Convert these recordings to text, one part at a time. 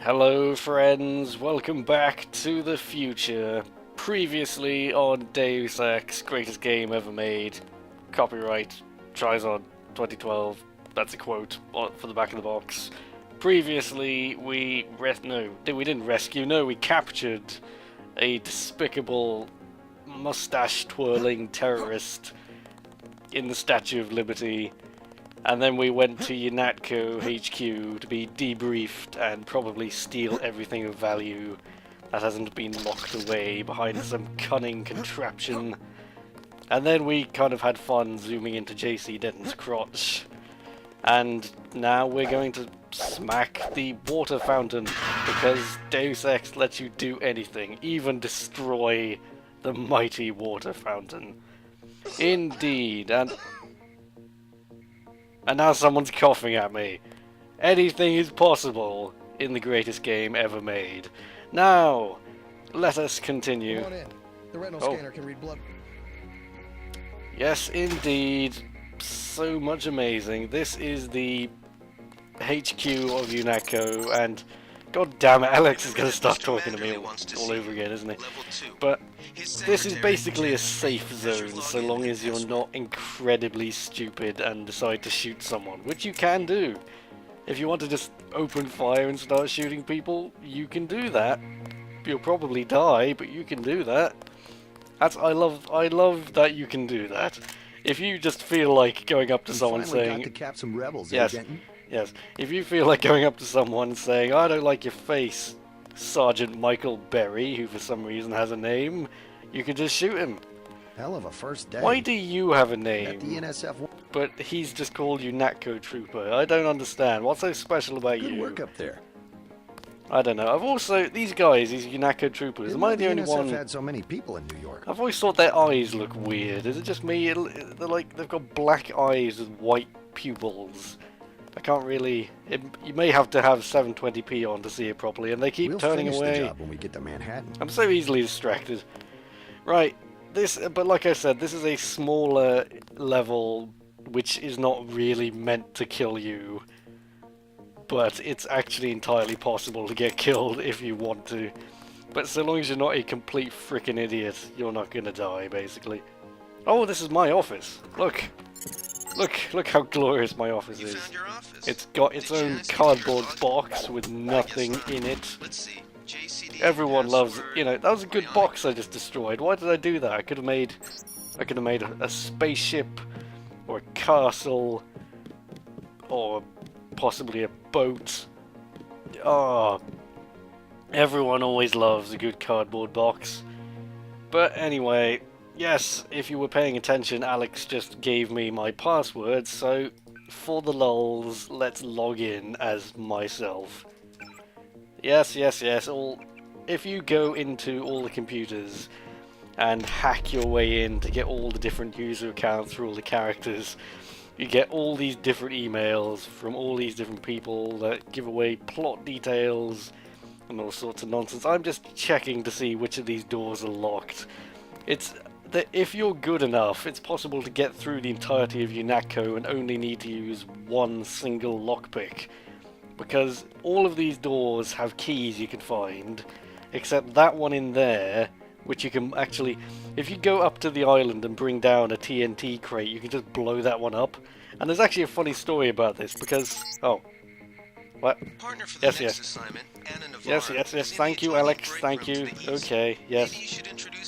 Hello friends, welcome back to the future. Previously on Deus Ex, greatest game ever made. Copyright, Trizon 2012, that's a quote for the back of the box. Previously we didn't rescue, no, we captured a despicable mustache twirling terrorist in the Statue of Liberty. And then we went to UNATCO HQ to be debriefed and probably steal everything of value that hasn't been locked away behind some cunning contraption. And then we kind of had fun zooming into JC Denton's crotch. And now we're going to smack the water fountain because Deus Ex lets you do anything, even destroy the mighty water fountain. Indeed, and now someone's coughing at me. Anything is possible in the greatest game ever made. Now, let us continue. Come on in. The retinal scanner can read blood. Yes, indeed. So much amazing. This is the HQ of UNATCO, and god damn it, Alex is going to start talking to me all over again, isn't he? But this is basically a safe zone, so long as you're not incredibly stupid and decide to shoot someone, which you can do. If you want to just open fire and start shooting people, you can do that. You'll probably die, but you can do that. I love that you can do that. If you just feel like going up to someone saying, got to cap some rebels, yes, yes. If you feel like going up to someone and saying, "I don't like your face, Sergeant Michael Berry," who for some reason has a name, you can just shoot him. Hell of a first day. Why do you have a At the name, NSF. but he's just called UNATCO Trooper? I don't understand. What's so special about Good you? work up there. I don't know. I've also, these guys, these UNATCO Troopers, am I the only one? NSF had so many people in New York. I've always thought their eyes look weird. Is it just me? They're like, they've got black eyes with white pupils. I can't really... you may have to have 720p on to see it properly, and they keep We'll turning finish away. the job when we get to Manhattan. I'm so easily distracted. Right, but like I said, this is a smaller level, which is not really meant to kill you. But it's actually entirely possible to get killed if you want to. But so long as you're not a complete frickin' idiot, you're not gonna die, basically. Oh, this is my office. Look how glorious my office is. It's got its own cardboard box with nothing in it. Everyone loves, you know, that was a good box I just destroyed. Why did I do that? I could have made a spaceship, or a castle, or possibly a boat. Oh, everyone always loves a good cardboard box. But anyway, yes, if you were paying attention, Alex just gave me my password, so for the lulz, let's log in as myself. Yes, if you go into all the computers and hack your way in to get all the different user accounts for all the characters, you get all these different emails from all these different people that give away plot details and all sorts of nonsense. I'm just checking to see which of these doors are locked. It's that if you're good enough, it's possible to get through the entirety of UNATCO and only need to use one single lockpick. Because all of these doors have keys you can find, except that one in there, which you can actually, if you go up to the island and bring down a TNT crate, you can just blow that one up. And there's actually a funny story about this, because, oh, what? Yes, thank you, Alex, thank you, okay, yes,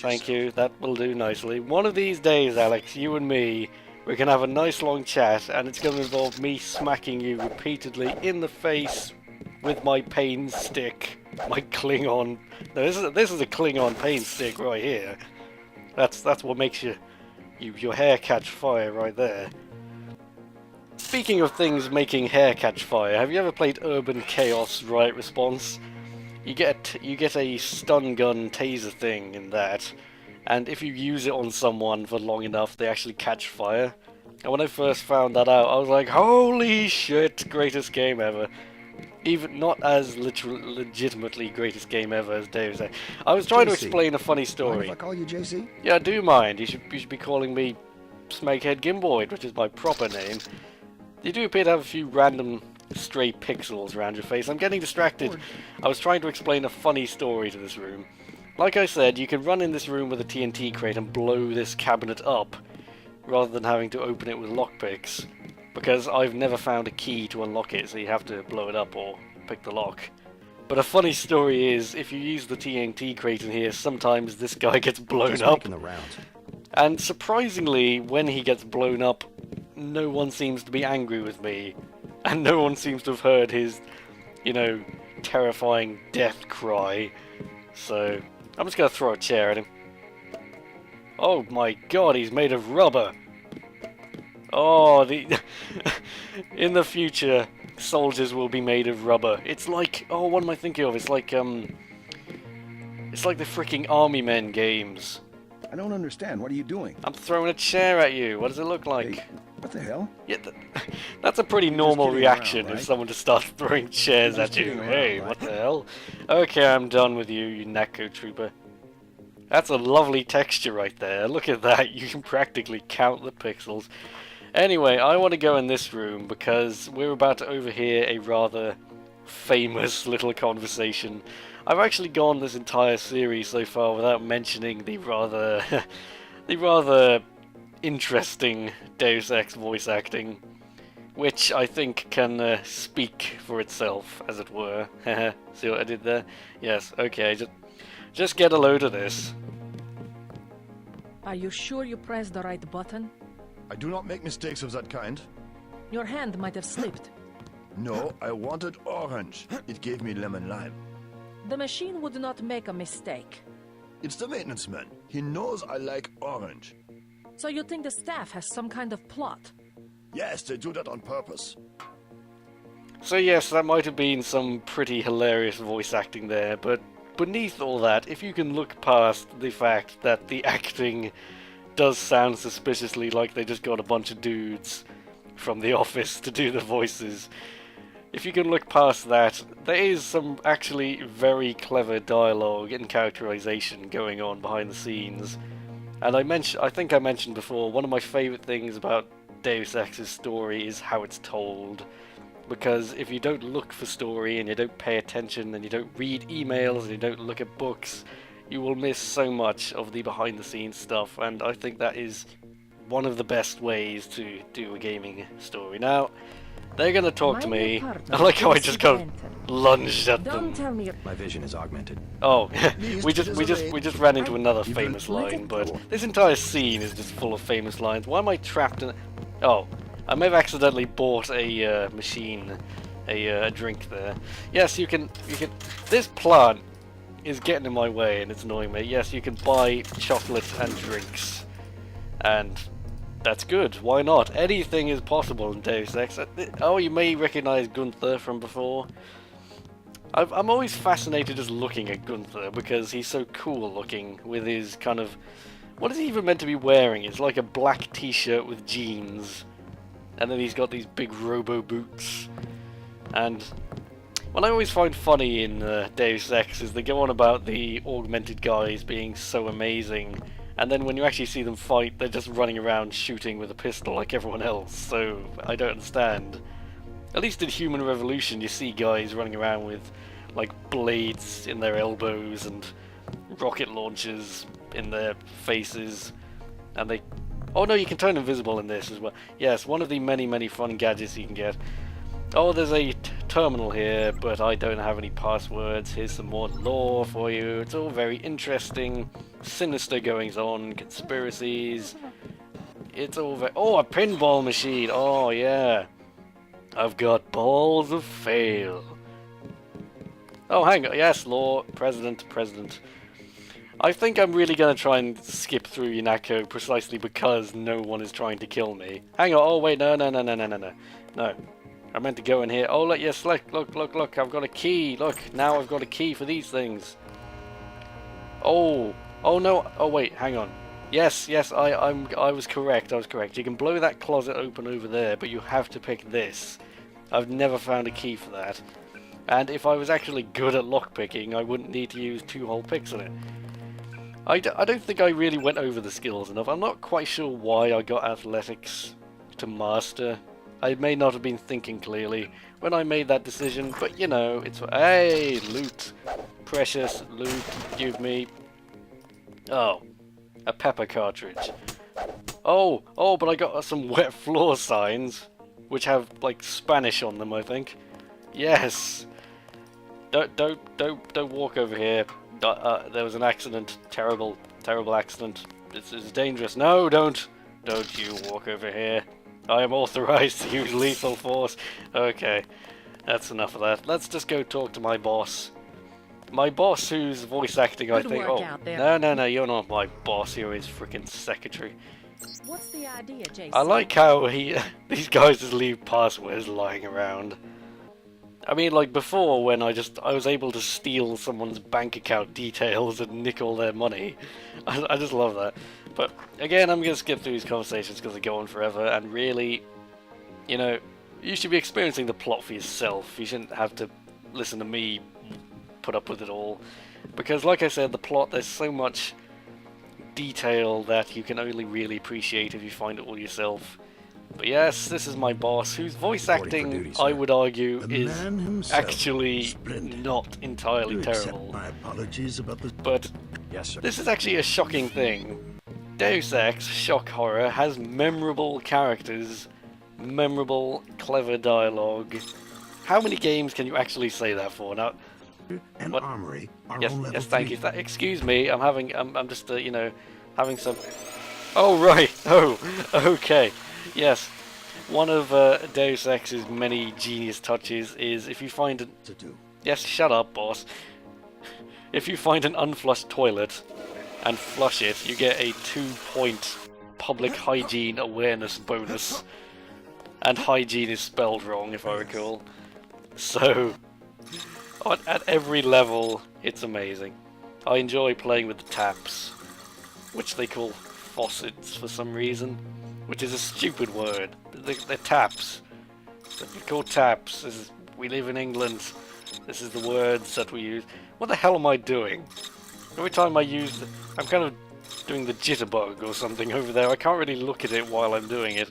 thank you, that will do nicely. One of these days, Alex, you and me, we're going to have a nice long chat, and it's going to involve me smacking you repeatedly in the face with my pain stick, my Klingon. No, this is a Klingon pain stick right here. That's what makes your hair catch fire right there. Speaking of things making hair catch fire, have you ever played Urban Chaos Riot Response? You get a stun gun taser thing in that, and if you use it on someone for long enough, they actually catch fire. And when I first found that out, I was like, holy shit, greatest game ever. Even not as legitimately greatest game ever as Deus Ex. I was trying to explain a funny story. Mind if I call you JC? Yeah, I do mind. You should be calling me Snakehead Gimboid, which is my proper name. You do appear to have a few random stray pixels around your face. I'm getting distracted. I was trying to explain a funny story to this room. Like I said, you can run in this room with a TNT crate and blow this cabinet up, rather than having to open it with lockpicks, because I've never found a key to unlock it, so you have to blow it up or pick the lock. But a funny story is, if you use the TNT crate in here, sometimes this guy gets blown Just up. making the rounds. And surprisingly, when he gets blown up, no one seems to be angry with me. And no one seems to have heard his, you know, terrifying death cry. So, I'm just gonna throw a chair at him. Oh my god, he's made of rubber! Oh, in the future, soldiers will be made of rubber. It's like, oh, what am I thinking of? It's like the freaking Army Men games. I don't understand. What are you doing? I'm throwing a chair at you. What does it look like? Hey, what the hell? Yeah, that's a pretty normal kidding reaction around, right? if someone just starts throwing chairs You're at just you. kidding around, Hey, right? what the hell? Okay, I'm done with you, you UNATCO trooper. That's a lovely texture right there. Look at that. You can practically count the pixels. Anyway, I want to go in this room because we're about to overhear a rather famous little conversation. I've actually gone this entire series so far without mentioning the rather the rather interesting Deus Ex voice acting, which I think can speak for itself, as it were. See what I did there? Yes, okay, just get a load of this. Are you sure you pressed the right button? I do not make mistakes of that kind. Your hand might have slipped. No, I wanted orange. It gave me lemon lime. The machine would not make a mistake. It's the maintenance man. He knows I like orange. So you think the staff has some kind of plot? Yes, they do that on purpose. So yes, that might have been some pretty hilarious voice acting there, but beneath all that, if you can look past the fact that the acting does sound suspiciously like they just got a bunch of dudes from The Office to do the voices, if you can look past that, there is some actually very clever dialogue and characterization going on behind the scenes. And I think I mentioned before, one of my favourite things about Deus Ex's story is how it's told. Because if you don't look for story, and you don't pay attention, and you don't read emails, and you don't look at books, you will miss so much of the behind the scenes stuff, and I think that is one of the best ways to do a gaming story. Now, they're gonna talk to me. I like how I just kind of lunged at them. Don't tell me My vision is augmented. Oh, Please, we it is just ran into another Even- famous line, but Oh. this entire scene is just full of famous lines. Why am I trapped in? Oh, I may have accidentally bought a machine, a drink there. Yes, you can. This plant is getting in my way and it's annoying me. Yes, you can buy chocolate and drinks, and that's good. Why not? Anything is possible in Deus Ex. Oh, you may recognize Gunther from before. I'm always fascinated just looking at Gunther because he's so cool looking with his kind of... What is he even meant to be wearing? It's like a black t-shirt with jeans. And then he's got these big robo boots. And what I always find funny in Deus Ex is they go on about the augmented guys being so amazing. And then when you actually see them fight, they're just running around shooting with a pistol like everyone else. So I don't understand. At least in Human Revolution, you see guys running around with like blades in their elbows and rocket launchers in their faces, and they... Oh no, you can turn invisible in this as well. Yes, one of the many fun gadgets you can get. Oh, there's a terminal here, but I don't have any passwords. Here's some more lore for you. It's all very interesting. Sinister goings on, conspiracies. It's all very... Oh, a pinball machine! Oh, yeah. I've got balls of fail. Oh, hang on. Yes, law. President. I think I'm really going to try and skip through UNATCO precisely because no one is trying to kill me. Hang on. Oh, wait. No. No. I meant to go in here. Oh, look. Yes, look. I've got a key. Look. Now I've got a key for these things. Oh. Oh, no. Oh, wait. Hang on. Yes. I was correct. You can blow that closet open over there, but you have to pick this. I've never found a key for that. And if I was actually good at lockpicking, I wouldn't need to use 2 whole picks on it. I don't think I really went over the skills enough. I'm not quite sure why I got athletics to master. I may not have been thinking clearly when I made that decision, but you know, it's... Hey, loot. Precious loot, give me... Oh, a pepper cartridge. Oh, but I got some wet floor signs, which have, like, Spanish on them, I think. Yes! Don't walk over here. There was an accident. Terrible accident. This is dangerous. No, don't you walk over here. I am authorized to use lethal force. Okay, that's enough of that. Let's just go talk to my boss. My boss, who's voice acting, I think. Oh, no, you're not my boss. You're his freaking secretary. What's the idea, Jason? I like how these guys just leave passwords lying around. I mean, like before, when I was able to steal someone's bank account details and nick all their money. I just love that. But again, I'm gonna skip through these conversations because they go on forever. And really, you know, you should be experiencing the plot for yourself. You shouldn't have to listen to me put up with it all. Because, like I said, the plot, there's so much detail that you can only really appreciate if you find it all yourself. But yes, this is my boss, whose voice acting, duty, I sir. would argue, The is man himself. actually Splendid. not entirely You accept terrible. my apologies about the... But Yes, sir. this is actually a shocking thing. Deus Ex Shock Horror has memorable characters, memorable, clever dialogue. How many games can you actually say that for? Now, and what? armory are yes, on level yes, thank 3. you. Excuse me, I'm just, you know, having some... Oh, right, oh, okay, yes. One of Deus Ex's many genius touches is if you find an... To do. Yes, shut up, boss. If you find an unflushed toilet and flush it, you get a 2-point public hygiene awareness bonus. And hygiene is spelled wrong, if I recall. So, at every level, it's amazing. I enjoy playing with the taps, which they call faucets for some reason, which is a stupid word. They're taps. They're called taps. We live in England. This is the words that we use. What the hell am I doing? Every time I use... I'm kind of doing the jitterbug or something over there. I can't really look at it while I'm doing it.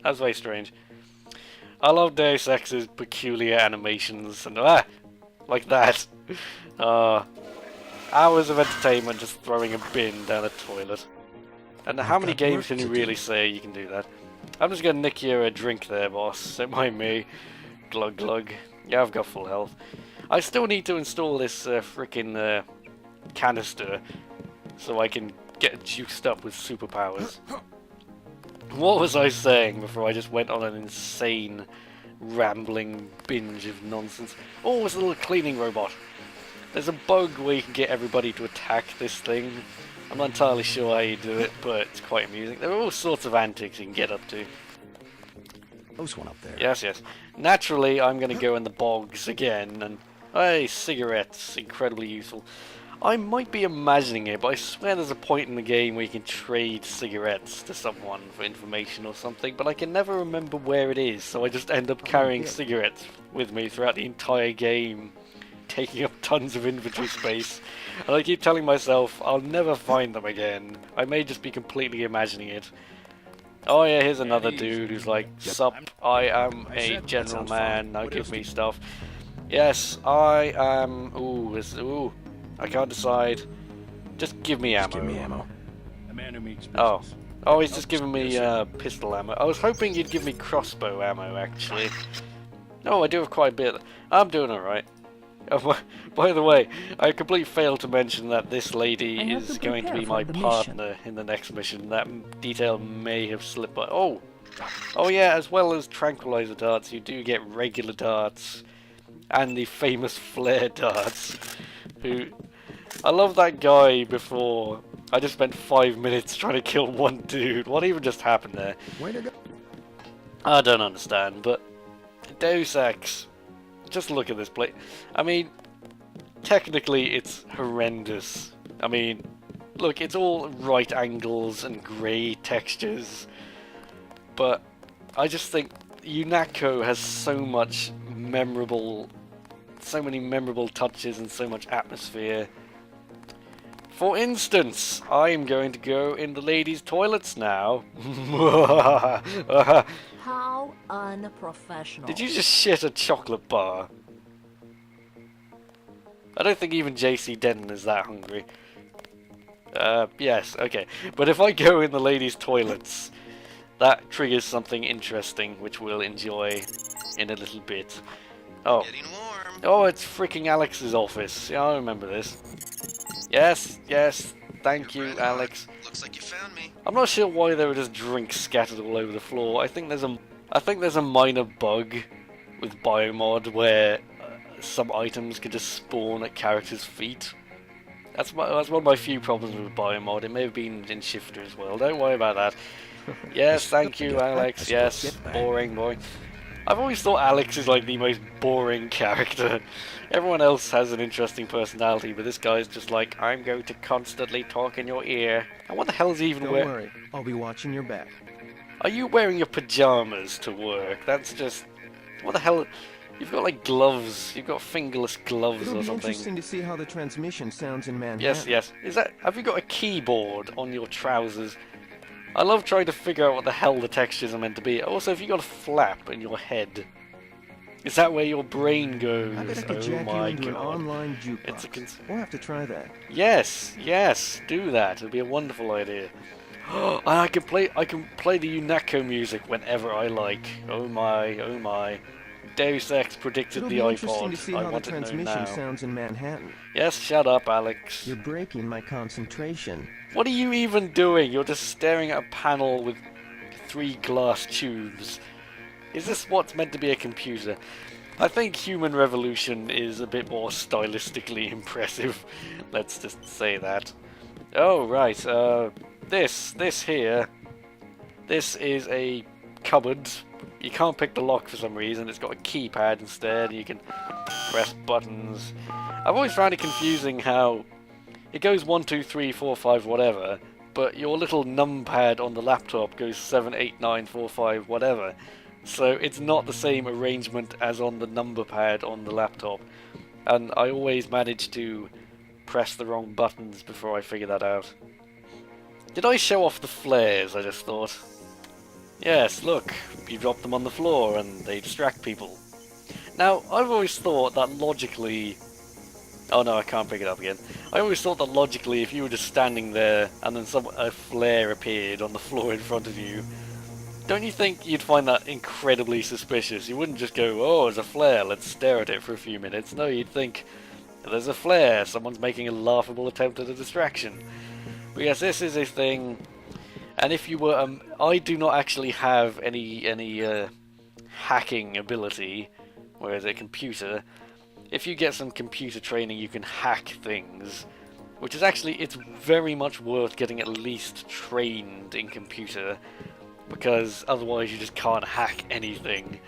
That's very strange. I love Deus Ex's peculiar animations and... like that. Hours of entertainment just throwing a bin down a toilet. And how many games can you really say you can do that? I'm just gonna nick you a drink there, boss. Don't mind me. Glug glug. Yeah, I've got full health. I still need to install this frickin' canister so I can get juiced up with superpowers. What was I saying before I just went on an insane rambling binge of nonsense? Oh, it's a little cleaning robot. There's a bug where you can get everybody to attack this thing. I'm not entirely sure how you do it, but it's quite amusing. There are all sorts of antics you can get up to. Close one up there. Yes, yes. Naturally, I'm going to go in the bogs again, and... Hey, cigarettes. Incredibly useful. I might be imagining it, but I swear there's a point in the game where you can trade cigarettes to someone for information or something, but I can never remember where it is, so I just end up carrying cigarettes with me throughout the entire game, taking up tons of inventory space, and I keep telling myself I'll never find them again. I may just be completely imagining it. Oh yeah, here's another dude who's like, sup, I am a general man, now give me stuff. Yes, I am... Ooh, I can't decide. Just give me ammo. Give me ammo. A man who makes Oh. Oh, he's just giving me pistol ammo. I was hoping you'd give me crossbow ammo, actually. Oh, I do have quite a bit. I'm doing alright. Oh, by the way, I completely failed to mention that this lady is going to be my partner in the next mission. That detail may have slipped by. Oh! Oh yeah, as well as tranquilizer darts, you do get regular darts. And the famous flare darts. Who... I love that guy before. I just spent 5 minutes trying to kill one dude. What even just happened there? Way to go. I don't understand, but... Deus Ex. Just look at this place. I mean, technically it's horrendous. I mean, look, it's all right angles and grey textures. But I just think UNATCO has so much memorable... so many memorable touches and so much atmosphere. For instance, I'm going to go in the ladies' toilets now. How How unprofessional. Did you just shit a chocolate bar? I don't think even JC Denton is that hungry. Yes, okay. But if I go in the ladies' toilets, that triggers something interesting, which we'll enjoy in a little bit. Oh. Getting warm. Oh, it's freaking Alex's office. Yeah, I remember this. Yes, yes. Thank you, You're right on. Alex. Looks like you found me. I'm not sure why there were just drinks scattered all over the floor. I think there's a minor bug with Biomod where some items can just spawn at characters' feet. That's one of my few problems with Biomod. It may have been in Shifter as well. Don't worry about that. Yes, thank you, Alex. Yes, boring, boring. I've always thought Alex is like the most boring character. Everyone else has an interesting personality, but this guy's just like, I'm going to constantly talk in your ear. And what the hell is he even wearing? Don't worry, I'll be watching your back. Are you wearing your pajamas to work? That's just... What the hell? You've got like gloves. You've got fingerless gloves It'll or be something. interesting to see how the transmission sounds in Manhattan. Yes, yes. Is that? Have you got a keyboard on your trousers? I love trying to figure out what the hell the textures are meant to be. Also, if you got a flap in your head, is that where your brain goes? I bet I could Oh jack you my into an god! online jukebox. We'll have to try that. Yes, yes, do that. It'll be a wonderful idea. And I can play the UNATCO music whenever I like. Oh my, oh my. Deus Ex predicted It'll the be interesting iPod. to see I how the want it known transmission now. sounds in Manhattan. Yes, shut up, Alex. You're breaking my concentration. What are you even doing? You're just staring at a panel with 3 glass tubes. Is this what's meant to be a computer? I think Human Revolution is a bit more stylistically impressive. Let's just say that. Oh, right. This here. This is a cupboard. You can't pick the lock for some reason. It's got a keypad instead. You can press buttons. I've always found it confusing how it goes 1, 2, 3, 4, 5, whatever, but your little numpad on the laptop goes 7, 8, 9, 4, 5, whatever. So it's not the same arrangement as on the number pad on the laptop. And I always manage to press the wrong buttons before I figure that out. Did I show off the flares, I just thought? Yes, look, you drop them on the floor and they distract people. Now, I've always thought that logically... Oh no, I can't pick it up again. I always thought that logically, if you were just standing there and then a flare appeared on the floor in front of you, don't you think you'd find that incredibly suspicious? You wouldn't just go, oh, there's a flare, let's stare at it for a few minutes. No, you'd think, there's a flare, someone's making a laughable attempt at a distraction. But yes, this is a thing, and if you were, I do not actually have any hacking ability, whereas a computer, if you get some computer training, you can hack things, which is actually, it's very much worth getting at least trained in computer, because otherwise you just can't hack anything,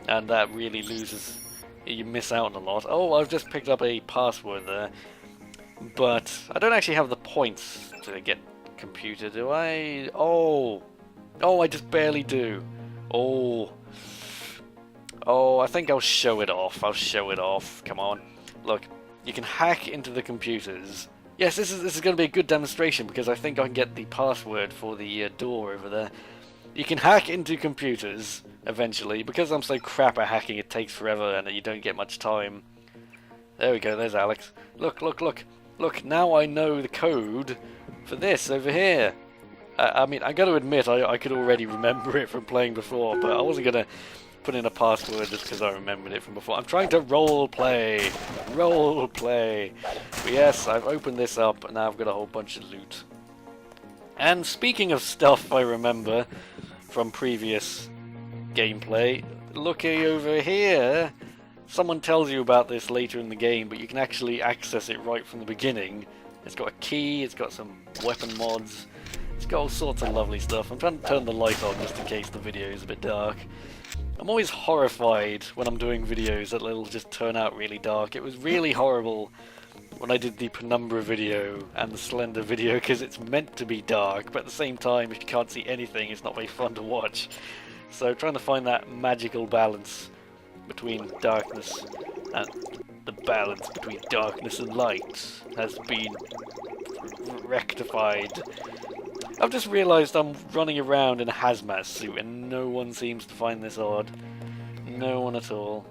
and that really loses, you miss out on a lot. Oh, I've just picked up a password there, but I don't actually have the points to get computer, do I? Oh, I just barely do. Oh, I think I'll show it off. Come on, look, you can hack into the computers. Yes, this is going to be a good demonstration because I think I can get the password for the door over there. You can hack into computers eventually. Because I'm so crap at hacking, it takes forever and you don't get much time. There we go, there's Alex. Look, now I know the code for this over here. I mean, I got to admit, I could already remember it from playing before, but I wasn't going to put in a password just because I remembered it from before. I'm trying to role play. But yes, I've opened this up, and now I've got a whole bunch of loot. And speaking of stuff I remember from previous gameplay, looky over here. Someone tells you about this later in the game, but you can actually access it right from the beginning. It's got a key, it's got some weapon mods, it's got all sorts of lovely stuff. I'm trying to turn the light on just in case the video is a bit dark. I'm always horrified when I'm doing videos that it'll just turn out really dark. It was really horrible when I did the Penumbra video and the Slender video because it's meant to be dark, but at the same time, if you can't see anything, it's not very fun to watch. So trying to find that magical balance between darkness and the balance between darkness and light has been rectified. I've just realised I'm running around in a hazmat suit and no one seems to find this odd. No one at all.